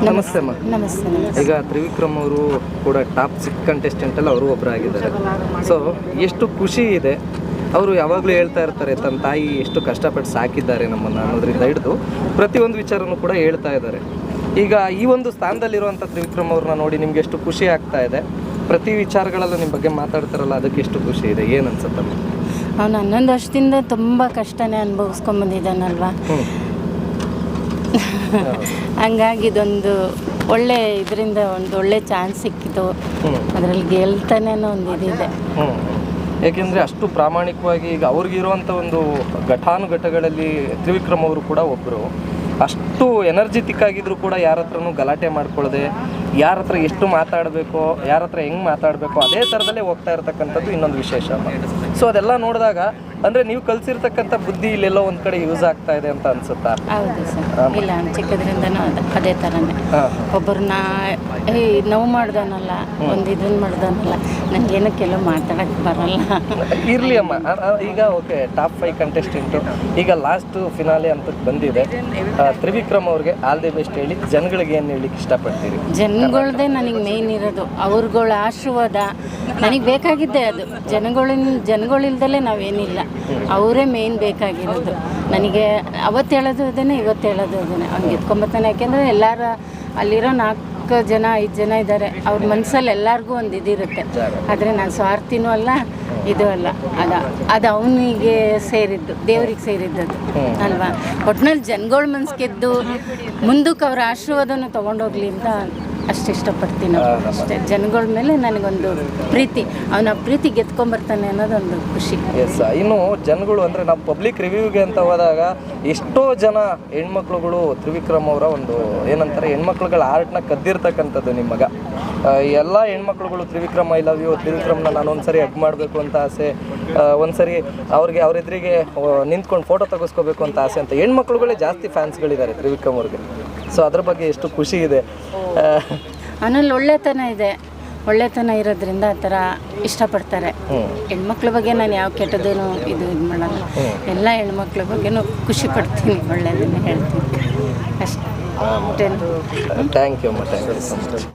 ನಮಸ್ತೆ ಅಮ್ಮ. ನಮಸ್ತೆ. ಈಗ ತ್ರಿವಿಕ್ರಮ್ ಅವರು ಕೂಡ ಟಾಪ್ 6 ಕಂಟೆಸ್ಟೆಂಟ್ ಅಲ್ಲಿ ಅವರು ಒಬ್ಬರಾಗಿದ್ದಾರೆ. ಸೊ ಎಷ್ಟು ಖುಷಿ ಇದೆ. ಅವರು ಯಾವಾಗಲೂ ಹೇಳ್ತಾ ಇರ್ತಾರೆ ತನ್ನ ತಾಯಿ ಎಷ್ಟು ಕಷ್ಟಪಟ್ಟು ಸಾಕಿದ್ದಾರೆ ನಮ್ಮನ್ನು ಅನ್ನೋದ್ರಿಂದ ಹಿಡಿದು ಪ್ರತಿಯೊಂದು ವಿಚಾರನೂ ಕೂಡ ಹೇಳ್ತಾ ಇದ್ದಾರೆ. ಈಗ ಈ ಒಂದು ಸ್ಥಾನದಲ್ಲಿರುವಂಥ ತ್ರಿವಿಕ್ರಮ್ ಅವ್ರನ್ನ ನೋಡಿ ನಿಮ್ಗೆ ಎಷ್ಟು ಖುಷಿ ಆಗ್ತಾ ಇದೆ? ಪ್ರತಿ ವಿಚಾರಗಳಲ್ಲೂ ನಿಮ್ಮ ಬಗ್ಗೆ ಮಾತಾಡ್ತಾರಲ್ಲ, ಅದಕ್ಕೆ ಎಷ್ಟು ಖುಷಿ ಇದೆ, ಏನು ಅನ್ಸುತ್ತಮ್ಮ? ಅವನು 11 ವರ್ಷದಿಂದ ತುಂಬ ಕಷ್ಟನೇ ಅನುಭವಿಸ್ಕೊಂಬಂದಿದ್ದಾನಲ್ವಾ. ಹಂಗಾಗಿ ಇದೊಂದು ಒಳ್ಳೆ ಇದರಿಂದ ಒಂದು ಒಳ್ಳೆ ಚಾನ್ಸ್ ಸಿಕ್ಕಿತು. ಅದರಲ್ಲಿ ಗೆಲ್ತಾನೆ ಒಂದು ಇದಿದೆ. ಏಕೆಂದರೆ ಅಷ್ಟು ಪ್ರಾಮಾಣಿಕವಾಗಿ ಈಗ ಅವ್ರಿಗಿರುವಂಥ ಒಂದು ಘಟಾನುಘಟಗಳಲ್ಲಿ ತ್ರಿವಿಕ್ರಮ್ ಅವರು ಕೂಡ ಒಬ್ಬರು. ಅಷ್ಟು ಎನರ್ಜಿಟಿಕ್ ಆಗಿದ್ರು ಕೂಡ ಯಾರ ಹತ್ರನೂ ಗಲಾಟೆ ಮಾಡ್ಕೊಳ್ಳದೆ, ಯಾರ ಹತ್ರ ಎಷ್ಟು ಮಾತಾಡಬೇಕೋ, ಯಾರ ಹತ್ರ ಹೆಂಗೆ ಮಾತಾಡಬೇಕೋ ಅದೇ ಥರದಲ್ಲೇ ಹೋಗ್ತಾ ಇರ್ತಕ್ಕಂಥದ್ದು ಇನ್ನೊಂದು ವಿಶೇಷ. ಸೊ ಅದೆಲ್ಲ ನೋಡಿದಾಗ ಅಂದರೆ ನೀವು ಕಲಿಸಿರ್ತಕ್ಕಂಥ ಬುದ್ಧಿ ಇಲ್ಲೆಲ್ಲೋ ಒಂದು ಕಡೆ ಯೂಸ್ ಆಗ್ತಾ ಇದೆ ಅಂತ ಅನ್ಸುತ್ತಾ? ಹೌದು ಸರ್. ಇಲ್ಲ, ಚಿಕ್ಕದ್ರಿಂದನೂ ಅದೇ ಥರನೇ. ಒಬ್ಬರನ್ನ ನೋವು ಮಾಡ್ದನಲ್ಲ, ಒಂದು ಇದನ್ನ ಮಾಡ್ದನಲ್ಲ, ನನಗೇನೋ ಕೆಲವು ಮಾತಾಡೋಕ್ಕೆ ಬರಲ್ಲ. ಇರಲಿ ಅಮ್ಮ. ಈಗ ಓಕೆ, ಟಾಪ್ 5 ಕಂಟೆಸ್ಟೆಂಟು ಈಗ ಲಾಸ್ಟ್ ಫಿನಾಲೆ ಅಂತ ಬಂದಿದೆ. ತ್ರಿವಿಕ್ರಮ್ ಅವ್ರಿಗೆ ಆಲ್ ದಿ ಬೆಸ್ಟ್ ಹೇಳಿ ಜನಗಳಿಗೆ ಏನು ಹೇಳಲಿಕ್ಕೆ ಇಷ್ಟಪಡ್ತೀರಿ? ಜನಗಳದೇ ನನಗೆ ಮೇಯ್ನ್ ಇರೋದು, ಅವ್ರಗಳ ಆಶೀರ್ವಾದ ನನಗೆ ಬೇಕಾಗಿದ್ದೆ. ಅದು ಜನಗಳಿಲ್ದಲೇ ನಾವೇನಿಲ್ಲ, ಅವರೇ ಮೇಯ್ನ್ ಬೇಕಾಗಿರೋದು ನನಗೆ. ಅವತ್ತು ಹೇಳೋದು ಅದನ್ನೇ, ಇವತ್ತು ಹೇಳೋದು ಅದನ್ನೇ. ಅವ್ನಿಗೆ ಎತ್ಕೊಂಬತ್ತಾನೆ. ಯಾಕೆಂದರೆ ಎಲ್ಲರ ಅಲ್ಲಿರೋ 4 ಜನ 5 ಜನ ಇದ್ದಾರೆ. ಅವ್ರ ಮನಸ್ಸಲ್ಲಿ ಎಲ್ಲರಿಗೂ ಒಂದು ಇದಿರುತ್ತೆ. ಆದರೆ ನಾನು ಸ್ವಾರ್ಥಿನೂ ಅಲ್ಲ, ಇದು ಅಲ್ಲ. ಅದು ಅವನಿಗೆ ಸೇರಿದ್ದು, ದೇವ್ರಿಗೆ ಸೇರಿದ್ದದು ಅಲ್ವಾ. ಒಟ್ನಲ್ಲಿ ಜನಗಳ ಮನ್ಸು ಗೆದ್ದು ಮುಂದಕ್ಕೆ ಅವ್ರ ಆಶೀರ್ವಾದನ ತೊಗೊಂಡೋಗ್ಲಿ ಅಂತ ಅಷ್ಟು ಇಷ್ಟಪಡ್ತೀನಿ. ಅಷ್ಟೇ, ಜನಗಳ ಮೇಲೆ ನನಗೊಂದು ಪ್ರೀತಿ. ಅವನ ಪ್ರೀತಿ ಗೆದ್ಕೊಂಬರ್ತಾನೆ ಅನ್ನೋದೊಂದು ಖುಷಿ. ಎಸ್. ಇನ್ನು ಜನಗಳು ಅಂದರೆ ನಾವು ಪಬ್ಲಿಕ್ ರಿವ್ಯೂಗೆ ಅಂತ ಹೋದಾಗ ಎಷ್ಟೋ ಜನ ಹೆಣ್ಮಕ್ಳುಗಳು ತ್ರಿವಿಕ್ರಮ್ ಅವರ ಒಂದು ಏನಂತಾರೆ ಹೆಣ್ಮಕ್ಳುಗಳ ಆರ್ಟ್ನ ಕದ್ದಿರ್ತಕ್ಕಂಥದ್ದು ನಿಮ್ಮ ಮಗ. ಎಲ್ಲ ಹೆಣ್ಮಕ್ಳುಗಳು ತ್ರಿವಿಕ್ರಮ್ ಐ ಲವ್ ಯು, ತ್ರಿವಿಕ್ರಮ್ನ ನಾನು ಒಂದ್ಸರಿ ಹಗ್ ಮಾಡಬೇಕು ಅಂತ ಆಸೆ, ಒಂದ್ಸರಿ ಅವ್ರ ಎದುರಿಗೆ ನಿಂತ್ಕೊಂಡು ಫೋಟೋ ತೆಗೆಸ್ಕೋಬೇಕು ಅಂತ ಆಸೆ ಅಂತ ಹೆಣ್ಮಕ್ಳುಗಳೇ ಜಾಸ್ತಿ ಫ್ಯಾನ್ಸ್ಗಳಿದ್ದಾರೆ ತ್ರಿವಿಕ್ರಮ್ ಅವ್ರಿಗೆ. ಸೊ ಅದ್ರ ಬಗ್ಗೆ ಎಷ್ಟು ಖುಷಿ ಇದೆ. ಅವನಲ್ಲಿ ಒಳ್ಳೆತನ ಇದೆ. ಒಳ್ಳೆತನ ಇರೋದ್ರಿಂದ ಆ ಥರ ಇಷ್ಟಪಡ್ತಾರೆ. ಹೆಣ್ಮಕ್ಳ ಬಗ್ಗೆ ನಾನು ಯಾವ ಕೆಟ್ಟದೇನು ಇದು ಮಾಡಲ್ಲ. ಎಲ್ಲ ಹೆಣ್ಮಕ್ಳ ಬಗ್ಗೆನೂ ಖುಷಿ ಪಡ್ತೀನಿ, ಒಳ್ಳೆಯದನ್ನೇ ಹೇಳ್ತೀನಿ ಅಷ್ಟೇ. ಥ್ಯಾಂಕ್ ಯು ಅಮ್ಮ. Thank you so much.